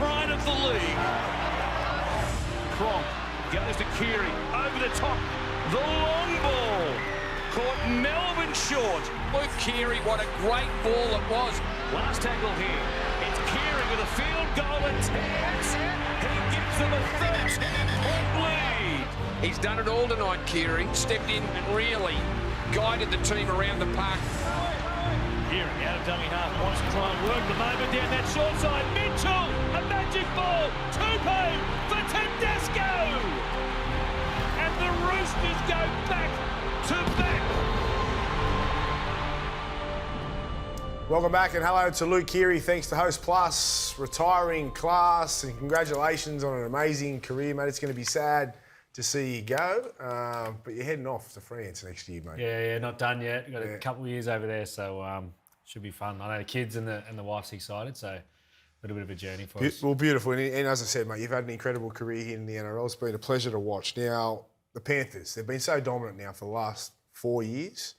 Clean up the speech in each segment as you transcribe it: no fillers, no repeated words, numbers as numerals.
pride of the league. Cronk goes to Keary, over the top, the long ball. Caught Melbourne short. Luke Keary, what a great ball it was. Last tackle here. It's Keary with a field goal attempt. He gives them a 13-point lead. He's done it all tonight, Keary. Stepped in and really guided the team around the park. Keary out of dummy half, wants to try and work the moment down that short side. Mitchell, a magic ball. Tupou for Tedesco. And the Roosters go back to back. Welcome back and hello to Luke Keary. Thanks to Host Plus, retiring class, and congratulations on an amazing career, mate. It's going to be sad to see you go, but you're heading off to France next year, mate. Yeah, not done yet. We've got a couple of years over there, so should be fun. I know the kids and the wife's excited, so a little bit of a journey for us. Well, beautiful. And as I said, mate, you've had an incredible career here in the NRL. It's been a pleasure to watch. Now, the Panthers, they've been so dominant now for the last 4 years.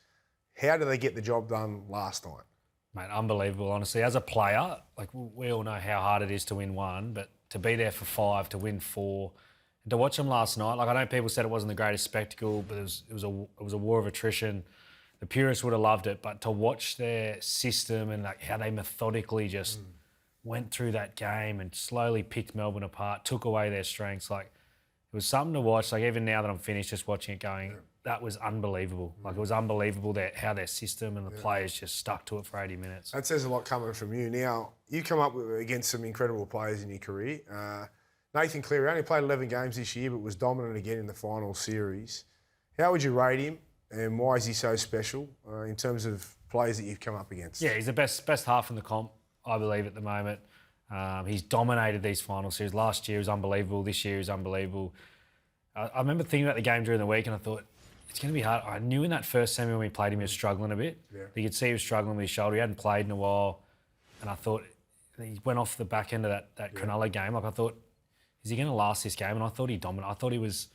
How did they get the job done last night? Mate, unbelievable, honestly. As a player, like we all know how hard it is to win one, but to be there for 5, to win 4, and to watch them last night, like I know people said it wasn't the greatest spectacle, but it was a war of attrition. The purists would have loved it, but to watch their system and like how they methodically just went through that game and slowly picked Melbourne apart, took away their strengths, like it was something to watch. Like even now that I'm finished just watching it going, that was unbelievable. Like it was unbelievable how their system and the players just stuck to it for 80 minutes. That says a lot coming from you. Now, you come up against some incredible players in your career. Nathan Cleary only played 11 games this year, but was dominant again in the final series. How would you rate him, and why is he so special in terms of players that you've come up against? Yeah, he's the best half in the comp, I believe, at the moment. He's dominated these final series. Last year was unbelievable. This year is unbelievable. I remember thinking about the game during the week, and I thought, it's going to be hard. I knew in that first semi when we played him, he was struggling a bit. Yeah. You could see he was struggling with his shoulder. He hadn't played in a while. And I thought, he went off the back end of that Cronulla game. Like I thought, is he going to last this game? And I thought he dominated. I thought he was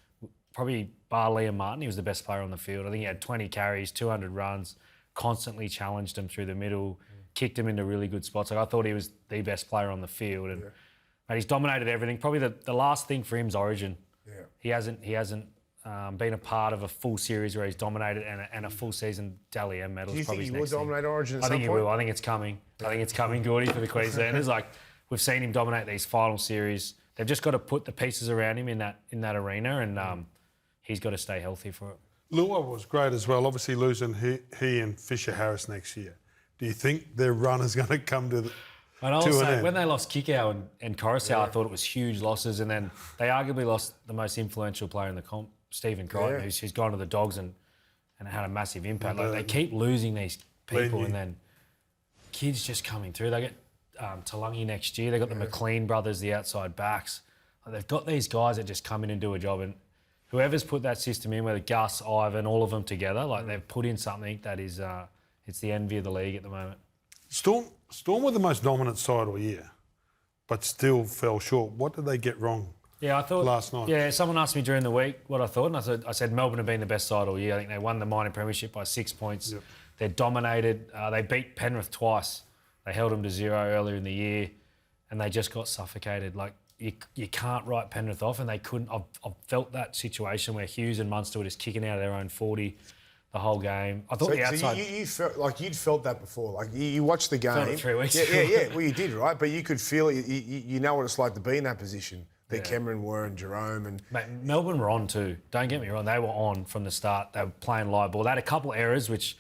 probably, bar Liam Martin, he was the best player on the field. I think he had 20 carries, 200 runs, constantly challenged him through the middle, kicked him into really good spots. Like I thought he was the best player on the field. And mate, he's dominated everything. Probably the last thing for him is Origin. Yeah. He hasn't been a part of a full series where he's dominated and a full season Dally M medal. Do you think he will dominate Origin at some point? I think he will. I think it's coming. I think it's coming, Gordy, for the Queenslanders. Like we've seen him dominate these final series. They've just got to put the pieces around him in that arena, and he's got to stay healthy for it. Lua was great as well. Obviously losing he and Fisher Harris next year. Do you think their run is going to come to and also, when they lost Kikau and Coruscant, I thought it was huge losses, and then they arguably lost the most influential player in the comp, Stephen Crichton, who's gone to the Dogs and had a massive impact. Like they keep losing these people, and then kids just coming through. They get Talangi next year. They've got the McLean brothers, the outside backs. Like they've got these guys that just come in and do a job, and whoever's put that system in, whether Gus, Ivan, all of them together, like they've put in something that is it's the envy of the league at the moment. Storm were the most dominant side all year, but still fell short. What did they get wrong? Yeah, I thought last night. Yeah, someone asked me during the week what I thought, and I said Melbourne have been the best side all year. I think they won the minor premiership by 6 points. Yep. They're dominated. They beat Penrith twice. They held them to 0 earlier in the year, and they just got suffocated. Like you can't write Penrith off, and they couldn't. I've felt that situation where Hughes and Munster were just kicking out of their own 40 the whole game. I thought the outside. So you felt like you'd felt that before. Like you watched the game. Felt it 3 weeks. Yeah. Well, you did, right? But you could feel it. You know what it's like to be in that position. That Cameron were and Jerome and... Mate, Melbourne were on too. Don't get me wrong. They were on from the start. They were playing live ball. They had a couple of errors which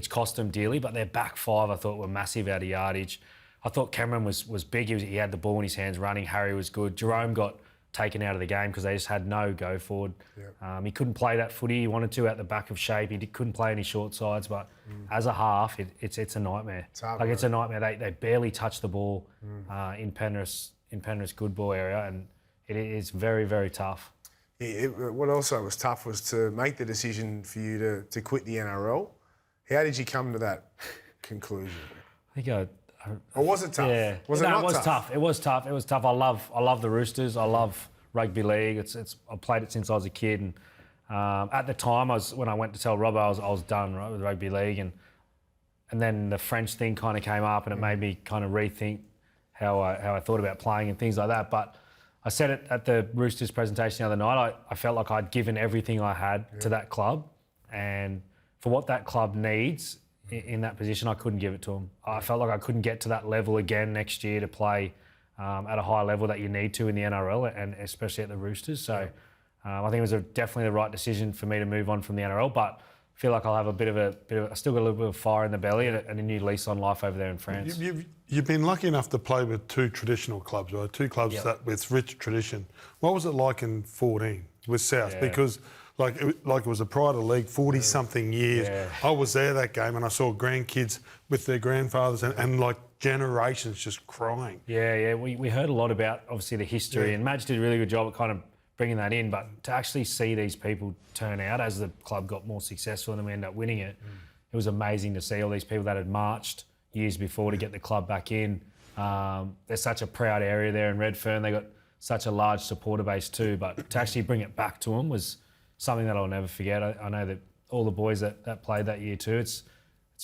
cost them dearly, but their back 5 I thought were massive out of yardage. I thought Cameron was big. He had the ball in his hands running. Harry was good. Jerome got taken out of the game because they just had no go forward. Yep. He couldn't play that footy. He wanted to out the back of shape. He couldn't play any short sides, but as a half, it's a nightmare. It's a nightmare. They barely touch the ball in Penrith's good ball area, and it is very, very tough. Yeah, what also was tough was to make the decision for you to quit the NRL. How did you come to that conclusion? I think or was it tough? Yeah. Was it not tough? It was tough. It was tough. I love the Roosters. I love rugby league. I played it since I was a kid. And at the time, when I went to tell Robbo, I was done right with rugby league. And then the French thing kind of came up, and it made me kind of rethink how I thought about playing and things like that. But I said it at the Roosters presentation the other night. I felt like I'd given everything I had to that club, and for what that club needs in that position, I couldn't give it to them. I felt like I couldn't get to that level again next year to play at a high level that you need to in the NRL, and especially at the Roosters. So I think it was definitely the right decision for me to move on from the NRL, but I feel like I'll have I still got a little bit of fire in the belly and a new lease on life over there in France. You've been lucky enough to play with two traditional clubs, right? Two clubs that with rich tradition. What was it like in 14 with South? Because like it was a Pride of League, 40-something years. Yeah. I was there that game and I saw grandkids with their grandfathers and like generations just crying. Yeah. We heard a lot about, obviously, the history, and Madge did a really good job at kind of bringing that in, but to actually see these people turn out as the club got more successful and then we ended up winning it, it was amazing to see all these people that had marched years before to get the club back in. There's such a proud area there in Redfern. They got such a large supporter base too, but to actually bring it back to them was something that I'll never forget. I know that all the boys that played that year too, it's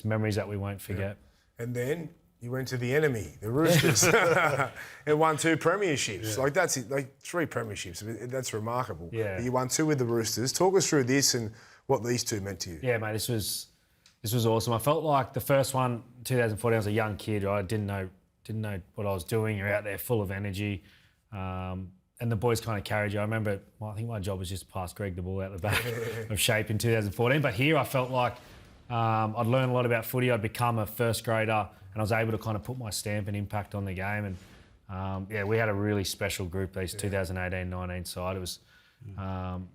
memories that we won't forget. And then you went to the enemy, the Roosters, and won 2 premierships. Yeah. Like that's it, like 3 premierships. That's remarkable. Yeah. But you won 2 with the Roosters. Talk us through this and what these 2 meant to you. Yeah, mate, this was awesome. I felt like the first one, 2014, I was a young kid, right? I didn't know what I was doing. You're out there full of energy. And the boys kind of carried you. I remember, I think my job was just to pass Greg the ball out the back of shape in 2014. But here I felt like I'd learned a lot about footy. I'd become a first grader and I was able to kind of put my stamp and impact on the game. And we had a really special group, these 2018-19 side. It was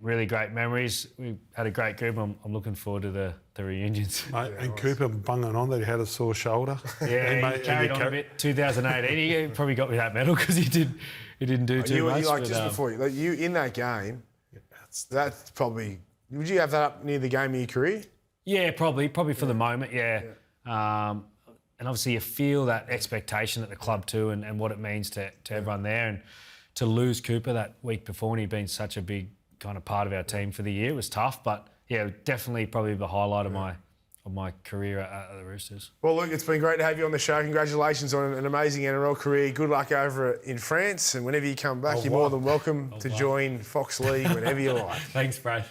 really great memories. We had a great group. I'm looking forward to the reunions. Mate, and Cooper bunging on that he had a sore shoulder. Yeah, he carried on a bit. 2018, he probably got me that medal because he didn't do too much. You like just before you in that game. That's probably. Would you have that up near the game of your career? Yeah, probably for the moment. Yeah. And obviously you feel that expectation at the club too, and what it means to everyone there, and to lose Cooper that week before, and he'd been such a big kind of part of our team for the year. It was tough, but yeah, definitely probably the highlight of my career at the Roosters. Well, Luke, it's been great to have you on the show. Congratulations on an amazing NRL career. Good luck over in France, and whenever you come back, you're more than welcome to join Fox League whenever you like. Thanks, Brad.